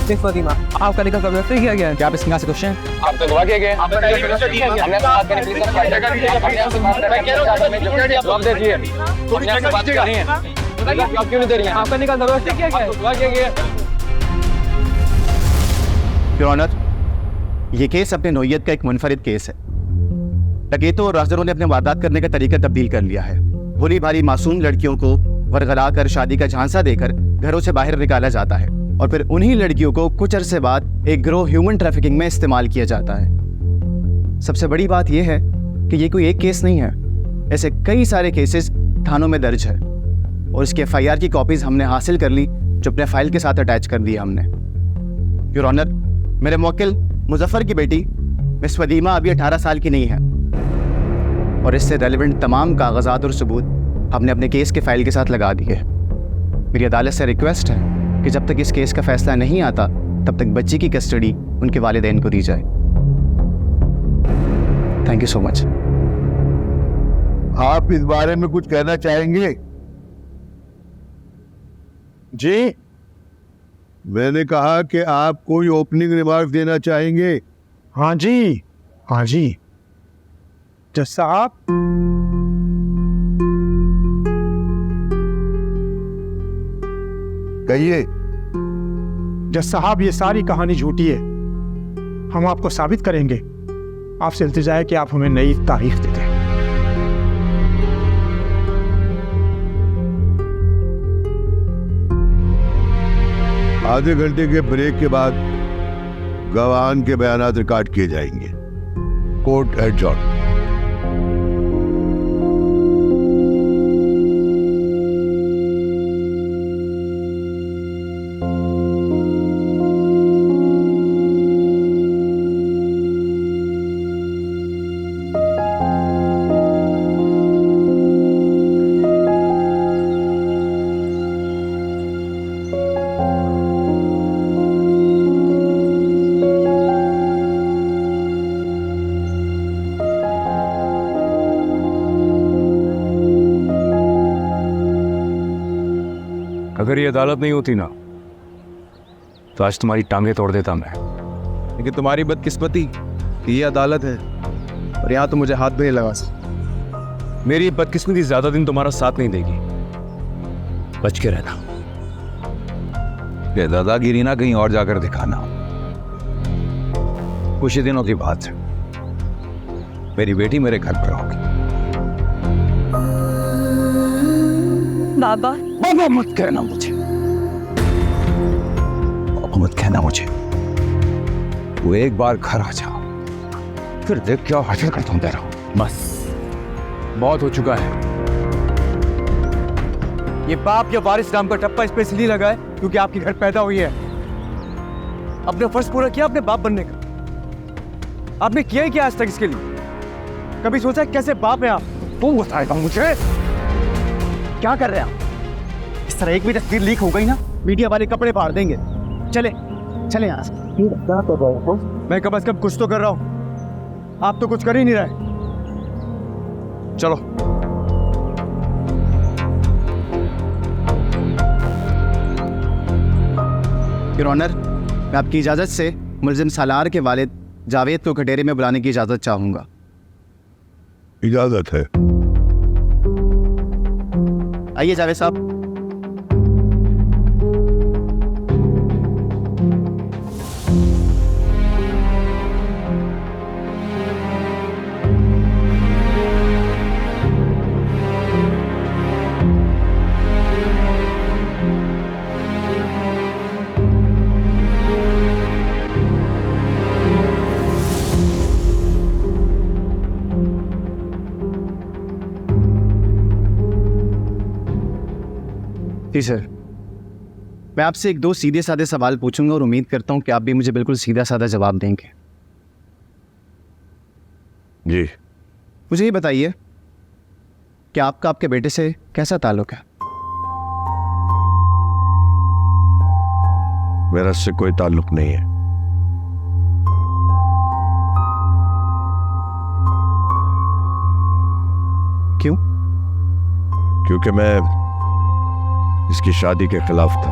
Miss Fatima, आपका निकाह कब रजिस्टर किया गया है? क्या आप इसके यहाँ से खुश हैं? आप तो गवाह किए गए। हमने बात करने के लिए जवाब दे दिए। बात कर रही हैं, आप क्यों नहीं दे रही हैं? आपका निकाह कब रजिस्टर किया गया है? गवाह किए गए। योर ऑनर, ये केस अपने नौयत का एक मुनफरिद केस है। डकैतों और राहगीरों ने अपने वारदात करने का तरीका तब्दील कर लिया है। भोली भाली मासूम लड़कियों को वरगला कर शादी का झांसा देकर घरों से बाहर निकाला जाता है और फिर उन्हीं लड़कियों को कुछ अरसे बाद एक गिरोह ह्यूमन ट्रैफिकिंग में इस्तेमाल किया जाता है। सबसे बड़ी बात यह है कि ये कोई एक केस नहीं है, ऐसे कई सारे केसेस थानों में दर्ज है और इसके FIR की कॉपीज हमने हासिल कर ली, जो अपने फाइल के साथ अटैच कर दी हमने। योर ऑनर, मेरे मुवक्किल मुजफ्फर की बेटी मिस फतीमा अभी 18 साल की नहीं है और इससे रेलेवेंट तमाम कागजात और सबूत हमने अपने केस के फाइल के साथ लगा दिए। मेरी अदालत से रिक्वेस्ट है कि जब तक इस केस का फैसला नहीं आता तब तक बच्ची की कस्टडी उनके वालिदैन को दी जाए। Thank you so much. आप इस बारे में कुछ कहना चाहेंगे? जी, मैंने कहा कि आप कोई ओपनिंग रिमार्क देना चाहेंगे? हाँ जी, हाँ जी। जज साहब, कहिए। जज साहब, ये सारी कहानी झूठी है। हम आपको साबित करेंगे। आपसे इल्तिजा है कि आप हमें नई तारीख दे दें। आधे घंटे के ब्रेक के बाद गवाहान के बयानात रिकॉर्ड किए जाएंगे। Court adjourn. अगर ये अदालत नहीं होती ना तो आज तुम्हारी टांगे तोड़ देता मैं। लेकिन तुम्हारी बदकिस्मती कि ये अदालत है और यहाँ तो मुझे हाथ भी नहीं लगा सकता। मेरी बदकिस्मती ज्यादा दिन तुम्हारा साथ नहीं देगी, बच के रहना। ये दादागिरी ना कहीं और जाकर दिखाना। कुछ ही दिनों की बात है, मेरी बेटी मेरे घर पर होगी। बाबा, बाबा मत कहना मुझे, बाबा मत कहना मुझे। वो एक बार घर आ जा, फिर देख क्या हासिल करता हूं तेरा। बस बहुत हो चुका है। ये बाप या वारिस नाम का टप्पा इस पे इसलिए लगा है क्योंकि आपके घर पैदा हुई है। अपने फर्ज पूरा किया अपने बाप बनने का। आपने किया ही क्या आज तक इसके लिए? कभी सोचा कैसे बाप है आप? वो बताएगा मुझे। क्या कर रहे हैं आप? इस तरह एक भी तस्वीर लीक हो गई ना, मीडिया वाले कपड़े फाड़ देंगे। चले चले यहाँ से। मैं कम से कम कुछ तो कर रहा हूँ, आप तो कुछ कर ही नहीं रहे। चलो। योर ऑनर, मैं आपकी इजाजत से मुलजिम सालार के वालिद जावेद को कटेरे में बुलाने की इजाजत चाहूंगा। इजाजत है। आइए जावेद साहब। जी सर, मैं आपसे एक दो सीधे साधे सवाल पूछूंगा और उम्मीद करता हूं कि आप भी मुझे बिल्कुल सीधा साधा जवाब देंगे। जी। मुझे ये बताइए कि आपका आपके बेटे से कैसा ताल्लुक है? मेरा इससे कोई ताल्लुक नहीं है। क्यों? क्योंकि मैं इसकी शादी के खिलाफ था।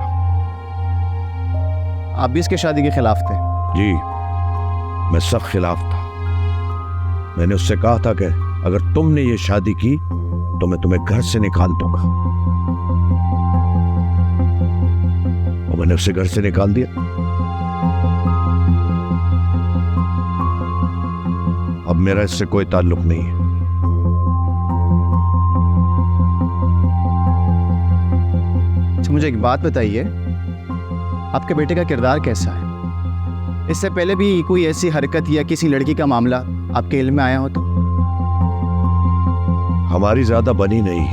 आप भी इसके शादी के खिलाफ थे। जी, मैं सख्त खिलाफ था। मैंने उससे कहा था कि अगर तुमने ये शादी की तो मैं तुम्हें घर से निकाल दूंगा, और मैंने उसे घर से निकाल दिया। अब मेरा इससे कोई ताल्लुक नहीं है। अच्छा, मुझे एक बात बताइए, आपके बेटे का किरदार कैसा है? इससे पहले भी कोई ऐसी हरकत या किसी लड़की का मामला आपके इल्म में आया हो तो? हमारी ज्यादा बनी नहीं,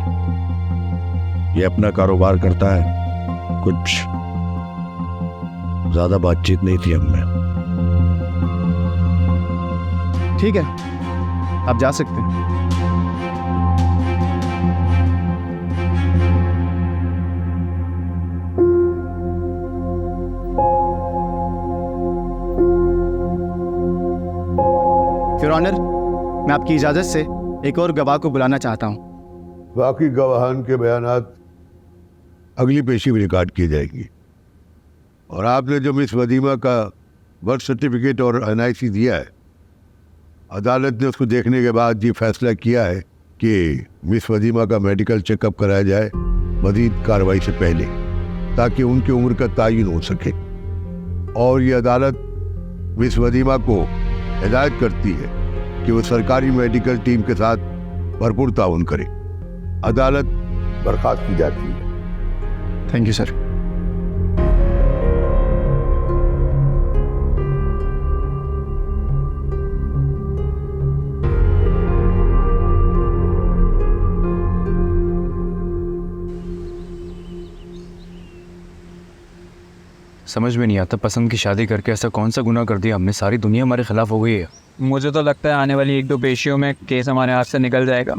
ये अपना कारोबार करता है, कुछ ज्यादा बातचीत नहीं थी हम में। ठीक है, आप जा सकते हैं। योर ऑनर, मैं आपकी इजाजत से एक और गवाह को बुलाना चाहता हूं। बाकी गवाहान के बयानात अगली पेशी में रिकॉर्ड की जाएगी। और आपने जो मिस वदीमा का बर्थ सर्टिफिकेट और NIC दिया है, अदालत ने उसको देखने के बाद ये फैसला किया है कि मिस वदीमा का मेडिकल चेकअप कराया जाए मज़ीद कार्रवाई से पहले, ताकि उनकी उम्र का तयन हो सके। और ये अदालत मिस वदीमा को हिदायत करती है कि वो सरकारी मेडिकल टीम के साथ भरपूर ताउन करे। अदालत बर्खास्त की जाती है। Thank you sir. समझ में नहीं आता, पसंद की शादी करके ऐसा कौन सा गुनाह कर दिया हमने? सारी दुनिया हमारे खिलाफ हो गई है। मुझे तो लगता है आने वाली 1-2 पेशियों में केस हमारे हाथ से निकल जाएगा।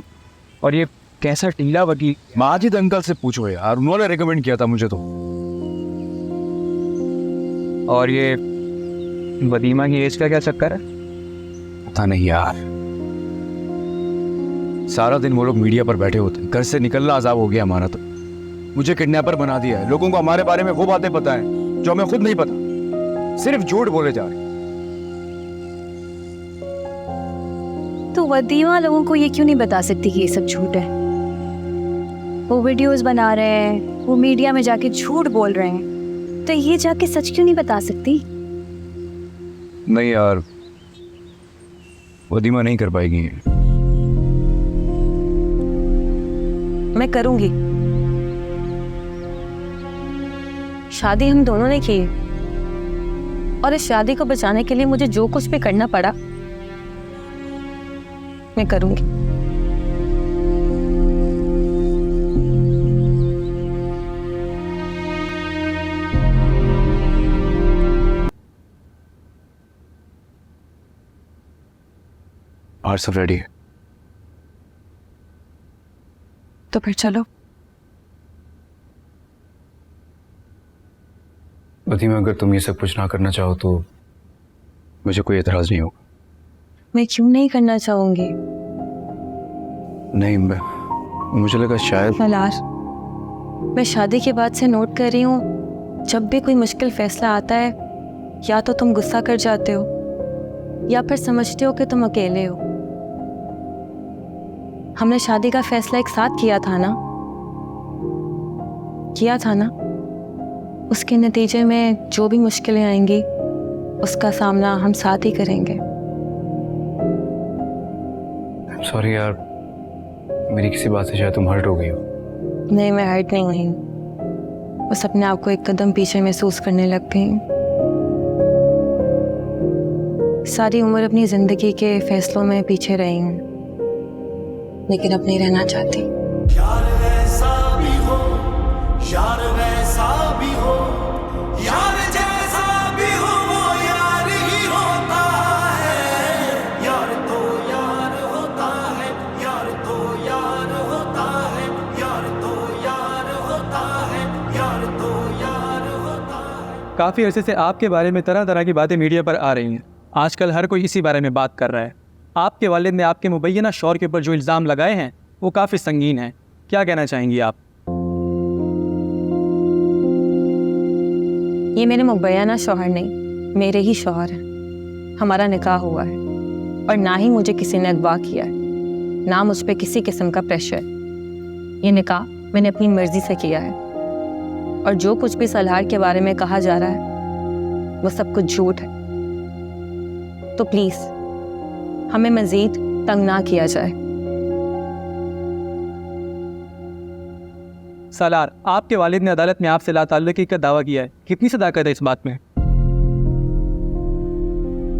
और ये कैसा टीला वकील। माजिद अंकल से पूछो यार, उन्होंने रेकमेंड किया था मुझे तो। और ये वदीमा की एज का क्या चक्कर है? पता नहीं यार, सारा दिन वो लोग मीडिया पर बैठे होते हैं, घर से निकलना अजाब हो गया हमारा तो। मुझे किडनैपर बना दिया है। लोगों को हमारे बारे में वो बातें पता है जो हमें खुद नहीं पता, सिर्फ झूठ बोले जा रहे। तो वदीमा लोगों को ये क्यों नहीं बता सकती कि ये सब झूठ है? वो वीडियोस बना रहे हैं, वो मीडिया में जाके झूठ बोल रहे हैं, तो ये जाके सच क्यों नहीं बता सकती? नहीं यार, वदीमा नहीं कर पाएगी। मैं करूंगी। शादी हम दोनों ने की, और इस शादी को बचाने के लिए मुझे जो कुछ भी करना पड़ा मैं करूंगी। और सब रेडी है तो फिर चलो। वदीमा, अगर तुम ये सब कुछ ना करना चाहो तो मुझे कोई एतराज नहीं होगा। मैं क्यों नहीं करना चाहूंगी? नहीं, मुझे लगा शायद। मलार, मैं शादी के बाद से नोट कर रही हूँ, जब भी कोई मुश्किल फैसला आता है या तो तुम गुस्सा कर जाते हो या फिर समझते हो कि तुम अकेले हो। हमने शादी का फैसला एक साथ किया था ना? उसके नतीजे में जो भी मुश्किलें आएंगी उसका सामना हम साथ ही करेंगे। सॉरी यार, मेरी किसी बात से शायद तुम हर्ट हो गई हो। नहीं, मैं हर्ट नहीं हुई, बस अपने आप को एक कदम पीछे महसूस करने लग गई। सारी उम्र अपनी जिंदगी के फैसलों में पीछे रही हूँ, लेकिन अब नहीं रहना चाहती। यार वैसा भी हो, यार वैसा भी हो, यार जैसा भी हो वो यार ही होता है। यार तो यार होता है, यार तो यार होता है, यार तो यार होता है, यार तो यार होता है। काफ़ी अरसे से आपके बारे में तरह तरह की बातें मीडिया पर आ रही हैं। आजकल हर कोई इसी बारे में बात कर रहा है। आपके वालिद ने आपके मुबैना शौहर के ऊपर जो इल्ज़ाम लगाए हैं वो काफ़ी संगीन हैं। क्या कहना चाहेंगी आप? ये मेरे मुबैना शौहर नहीं, मेरे ही शौहर हैं। हमारा निकाह हुआ है और ना ही मुझे किसी ने अगवा किया है, ना मुझ पे किसी किस्म का प्रेशर। ये निकाह मैंने अपनी मर्जी से किया है और जो कुछ भी सलहार के बारे में कहा जा रहा है वो सब कुछ झूठ है। तो प्लीज़ हमें मज़ीद तंग ना किया जाए। सालार, आपके वालिद ने अदालत में आपसे लाताल्लुकी का दावा किया है, कितनी सदाकत है इस बात में?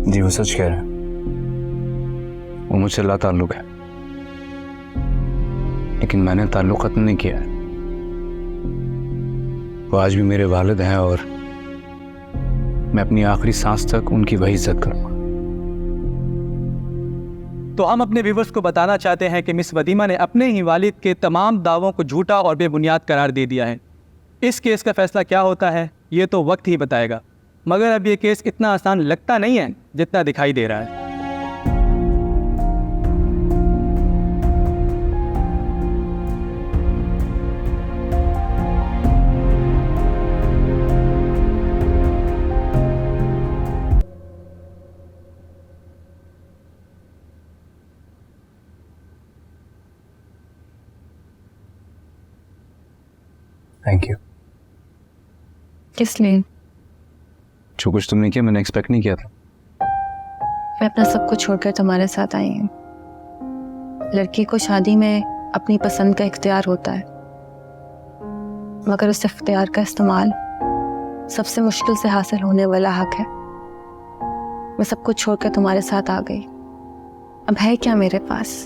जी वो सच कह रहे हैं, वो मुझसे लाताल्लुक है, लेकिन मैंने ताल्लुक खत्म नहीं किया है। वो आज भी मेरे वालिद हैं और मैं अपनी आखिरी सांस तक उनकी वही इज्जत करूंगा। तो हम अपने व्यूवर्स को बताना चाहते हैं कि मिस वदीमा ने अपने ही वालिद के तमाम दावों को झूठा और बेबुनियाद करार दे दिया है। इस केस का फैसला क्या होता है ये तो वक्त ही बताएगा, मगर अब ये केस इतना आसान लगता नहीं है जितना दिखाई दे रहा है। Thank you. किस लिए? जो कुछ तुमने किया मैंने एक्सपेक्ट नहीं किया था। मैं अपना सब कुछ छोड़कर तुम्हारे साथ आई हूँ। लड़की को शादी में अपनी पसंद का इख्तियार होता है, मगर उस इख्तियार का इस्तेमाल सबसे मुश्किल से हासिल होने वाला हक है। मैं सब कुछ छोड़कर तुम्हारे साथ आ गई, अब है क्या मेरे पास?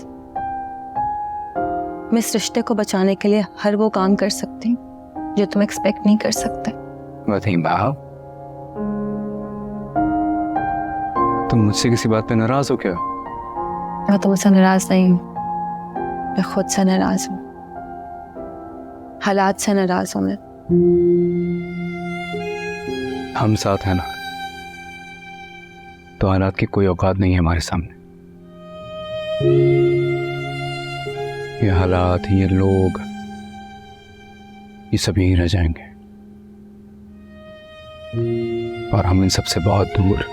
मैं इस रिश्ते को बचाने के लिए हर वो काम कर सकती हूँ जो तुम एक्सपेक्ट नहीं कर सकते। वदीमा, तुम मुझसे किसी बात पे नाराज हो क्या? मैं तुमसे नाराज नहीं हूँ, मैं खुद से नाराज हूँ, हालात से नाराज हूँ मैं। हम साथ हैं ना, तो हालात की कोई औकात नहीं है हमारे सामने। ये हालात, ये लोग, ये सब यहीं रह जाएंगे और हम इन सबसे बहुत दूर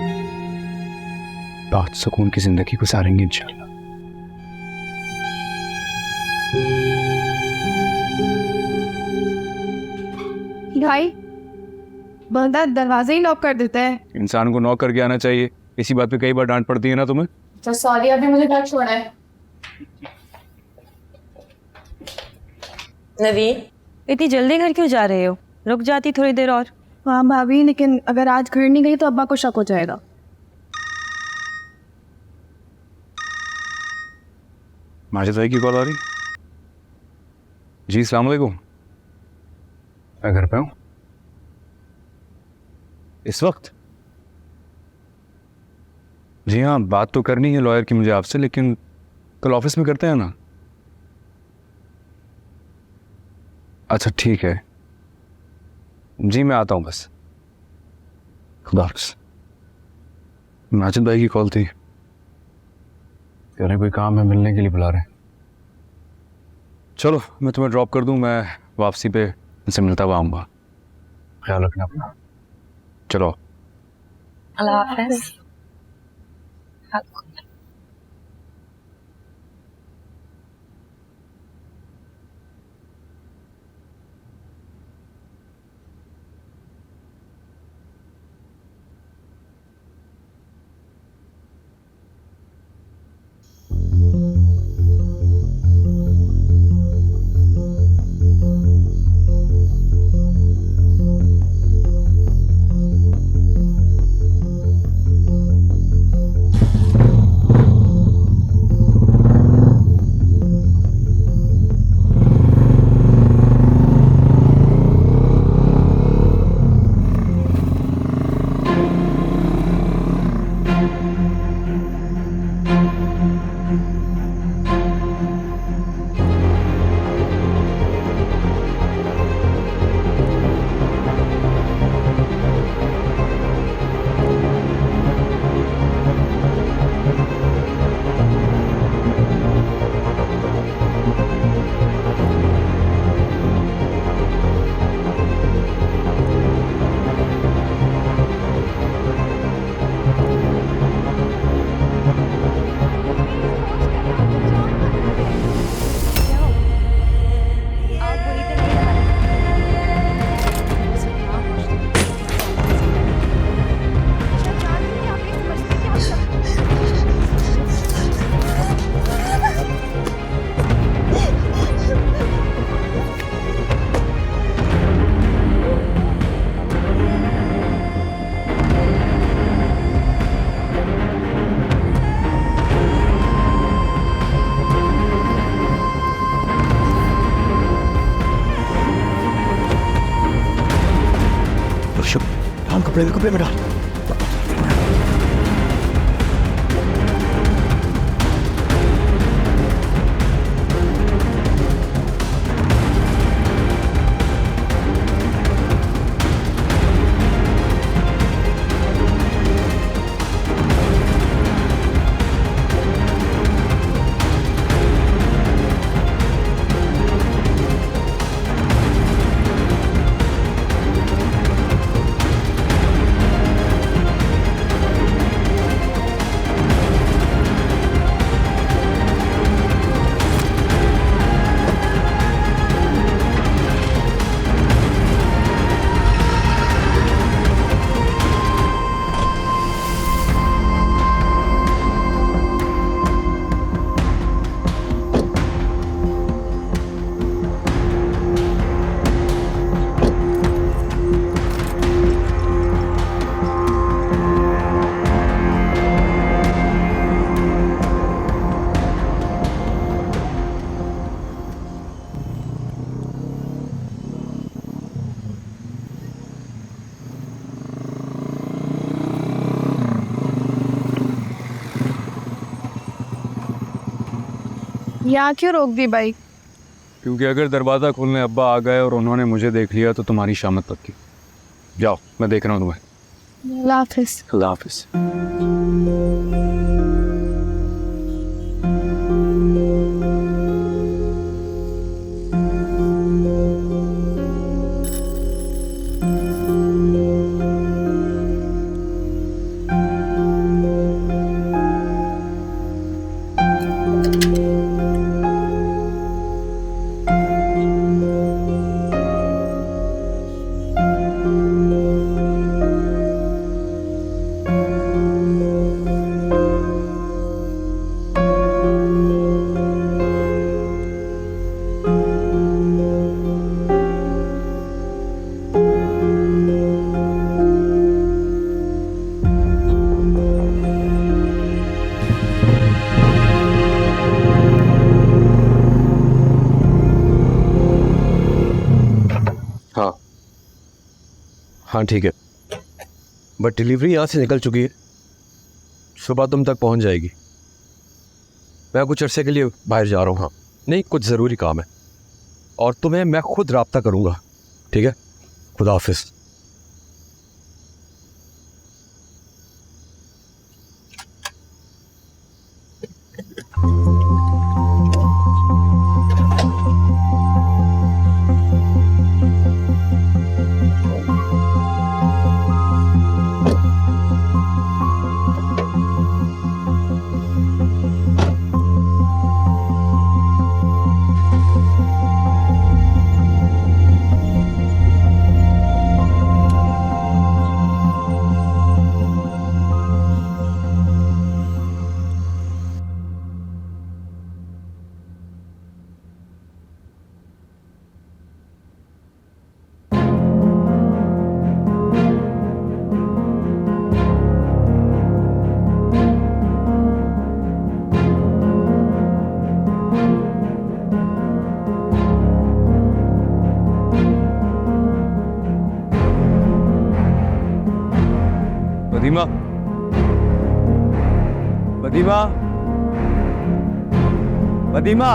बहुत सुकून की जिंदगी गुजारेंगे इंशाल्लाह। भाई बंदा दरवाजे ही लॉक कर देता है। इंसान को नॉक करके आना चाहिए, इसी बात पे कई बार डांट पड़ती है ना तुम्हें। तो सॉरी, अभी मुझे घर छोड़ना है। नवीन, इतनी जल्दी घर क्यों जा रहे हो? रुक जाती थोड़ी देर और। हाँ भाभी, लेकिन अगर आज घर नहीं गई तो अब्बा को शक हो जाएगा। माजिद भाई की कॉल आ रही। जी अस्सलाम वालेकुम। मैं घर पे हूँ इस वक्त। जी हाँ, बात तो करनी है लॉयर की मुझे आपसे, लेकिन कल ऑफिस में करते हैं ना। अच्छा ठीक है जी, मैं आता हूँ बस। खुदा हाफ़िज़। माजिद भाई की कॉल थी, कह रहे कोई काम है, मिलने के लिए बुला रहे हैं। चलो मैं तुम्हें ड्रॉप कर दूँ, मैं वापसी पे उनसे मिलता हुआ आऊँगा। ख्याल रखना अपना। चलो अल्लाह हाफ़िज़। कपड़े में डाल। यहाँ क्यों रोक दी बाइक? क्योंकि अगर दरवाज़ा खोलने अब्बा आ गए और उन्होंने मुझे देख लिया तो तुम्हारी शामत पक्की। जाओ, मैं देख रहा हूँ तुम्हें। अल्लाह हाफिज़। अल्लाह हाफिज़। हाँ ठीक है, बट डिलीवरी यहाँ से निकल चुकी है, सुबह तुम तक पहुँच जाएगी। मैं कुछ अरसे के लिए बाहर जा रहा हूँ। हाँ नहीं, कुछ ज़रूरी काम है और तुम्हें मैं खुद राब्ता करूँगा, ठीक है? खुदा हाफिज़। वदीमा, वदीमा, वदीमा।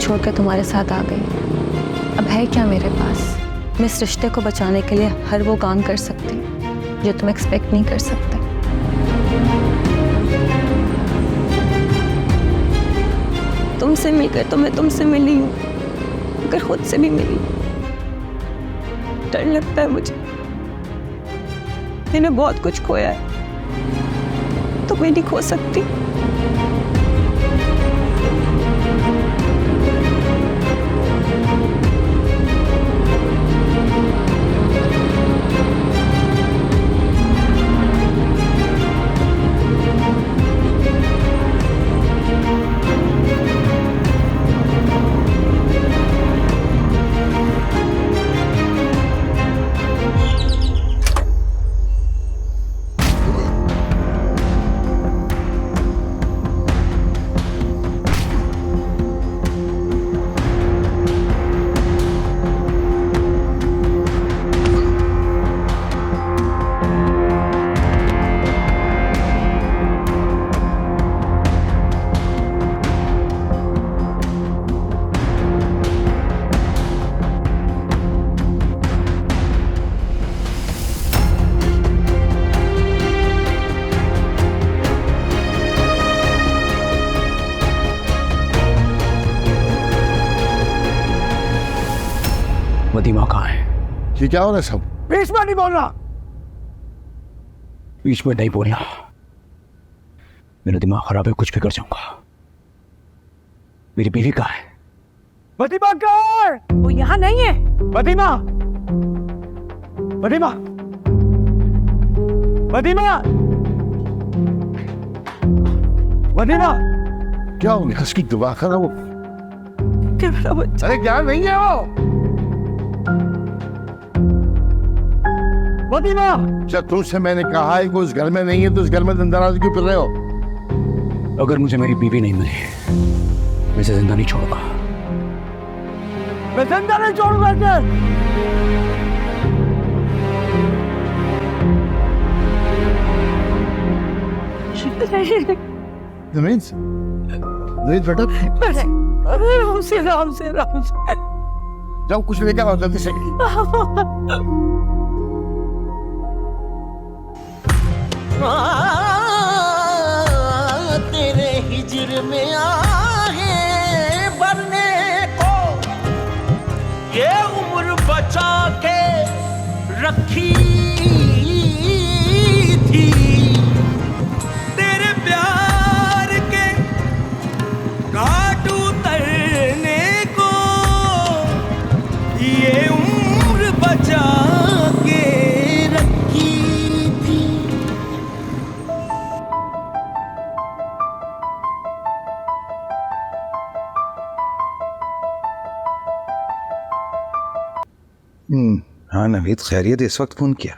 छोड़कर तुम्हारे साथ आ गई। अब है क्या मेरे पास? मैं इस रिश्ते को बचाने के लिए हर वो काम कर सकती हूँ जो तुम एक्सपेक्ट नहीं कर सकते। तुमसे मिलकर तो मैं तुमसे मिली हूँ, मगर खुद से भी मिली। डर लगता है मुझे, मैंने बहुत कुछ खोया है तो मैं नहीं खो सकती। वदीमा कहाँ है? ये क्या हो रहा है सब? बीच में नहीं बोलना। बीच में नहीं बोलना, मेरा दिमाग खराब है, कुछ भी कर जाऊंगा। मेरी बीवी कहाँ है? वदीमा कहाँ है? वो यहाँ नहीं है। वदीमा, वदीमा, वदीमा, वदीमा, क्या हो गया? उसकी दुआ खराब हो। अरे क्या नहीं है वो? वदीमा, जब तुमसे मैंने कहा है कि उस घर में नहीं है तो उस घर में दंदराज क्यों फिर रहे हो? अगर मुझे मेरी बीवी नहीं मिली, मैं इसे जिंदा नहीं छोड़ूंगा। मैं जिंदा नहीं छोड़ूंगा नमीन, नमीन बेटा, राम से जाओ कुछ लेकर आओ जल्दी से। तेरे हिजर में आहे बनने को ये उम्र बचा के रखी थी, तेरे प्यार के घाट उतरने को ये उम्र बचा के रखी थी। हाँ नवीद, खैरियत? इस वक्त फोन किया?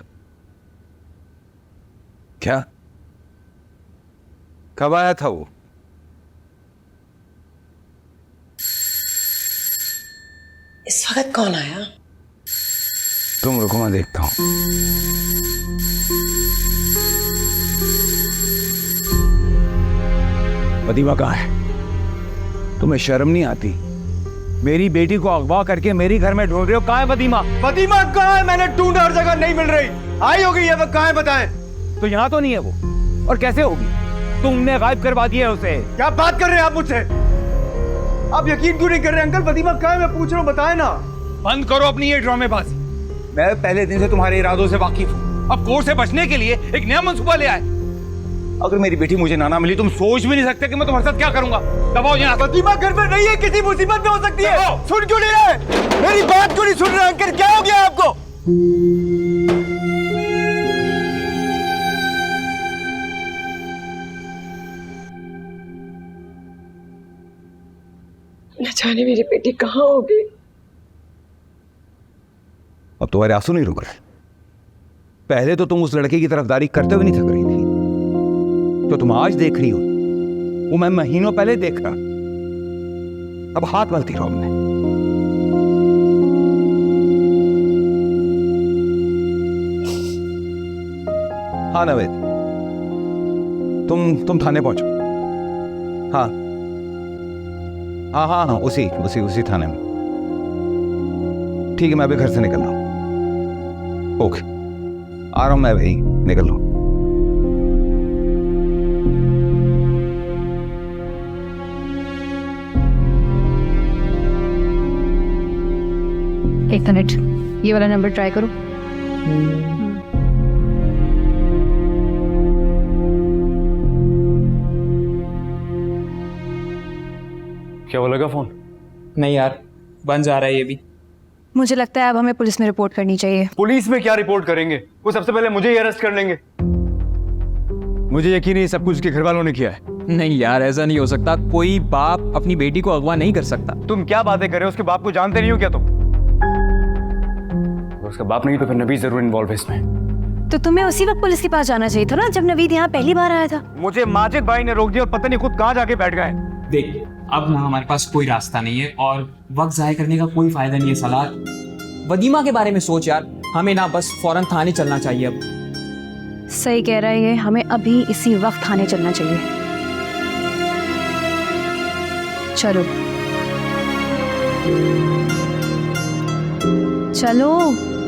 क्या? कब आया था वो? इस वक्त कौन आया? तुम रुको, मैं देखता हूं। वदीमा कहाँ है? तुम्हें शर्म नहीं आती? मेरी बेटी को अगवा करके मेरी घर में ढूंढ रहे हो। कहाँ है वदीमा? वदीमा कहाँ है? मैंने ढूंढा, हर जगह नहीं मिल रही। आई होगी ये वक्त, कहाँ है बताएं। तो यहाँ तो नहीं है वो, और कैसे होगी? तुमने गायब करवा दिया है उसे। क्या बात कर रहे हैं आप मुझसे? आप यकीन क्यों नहीं कर रहे अंकल? वदीमा कहाँ है मैं पूछ रहा हूँ, बताएं ना। बंद करो अपनी ये ड्रामेबाजी। मैं पहले दिन से तुम्हारे इरादों से वाकिफ हूँ। अब कोर्ट से बचने के लिए एक नया मंसूबा ले आए। अगर मेरी बेटी मुझे ना मिली, तुम सोच भी नहीं सकते कि मैं तुम्हारे साथ क्या करूंगा। दबाओ यहाँ। वदीमा घर पे नहीं है, किसी मुसीबत में हो सकती है। सुन क्यों नहीं रहे? मेरी बात क्यों नहीं सुन रहे अंकल? क्या हो गया आपको? न जाने मेरी बेटी कहाँ होगी। अब तुम्हारे आंसू नहीं रुक रहे। पहले तो तुम उस लड़के की तरफदारी करते हुए नहीं थक रही थी, तो तुम आज देख रही हो वो मैं महीनों पहले देख रहा। अब हाथ मलती रहो हमने। हाँ नवेद, तुम थाने पहुंचो। हाँ हाँ हाँ हाँ, उसी उसी उसी थाने में। ठीक है, मैं अभी घर से निकल रहा हूँ। ओके, आ रहा हूँ मैं भाई, निकल रहा हूँ। एक मिनट, ये वाला नंबर ट्राई करो। क्या बोलेगा फोन? नहीं यार, बंद जा रहा है ये भी। मुझे लगता है अब हमें पुलिस में रिपोर्ट करनी चाहिए। पुलिस में क्या रिपोर्ट करेंगे? वो सबसे पहले मुझे ही अरेस्ट कर लेंगे। मुझे यकीन है सब कुछ उसके घर वालों ने किया है। नहीं यार, ऐसा नहीं हो सकता। कोई बाप अपनी बेटी को अगवा नहीं कर सकता। तुम क्या बातें कर रहे हो? उसके बाप को जानते नहीं हो क्या तुम? उसका बाप नहीं तो फिर नबी जरूर इन्वॉल्व है इसमें। तो तुम्हें उसी वक्त पुलिस के पास जाना चाहिए था ना, जब नवीद यहाँ पहली बार आया था। मुझे माजिद भाई ने रोक दिया और पता नहीं खुद कहाँ जाके बैठ गए। देख, अब ना हमारे पास कोई रास्ता नहीं है और वक्त जाया करने का कोई फायदा नहीं है। सलाह, वदीमा के बारे में सोच यार। हमें ना बस फौरन थाने चलना चाहिए अब। सही कह रहा है ये, हमें अभी इसी वक्त थाने चलना चाहिए। चलो चलो।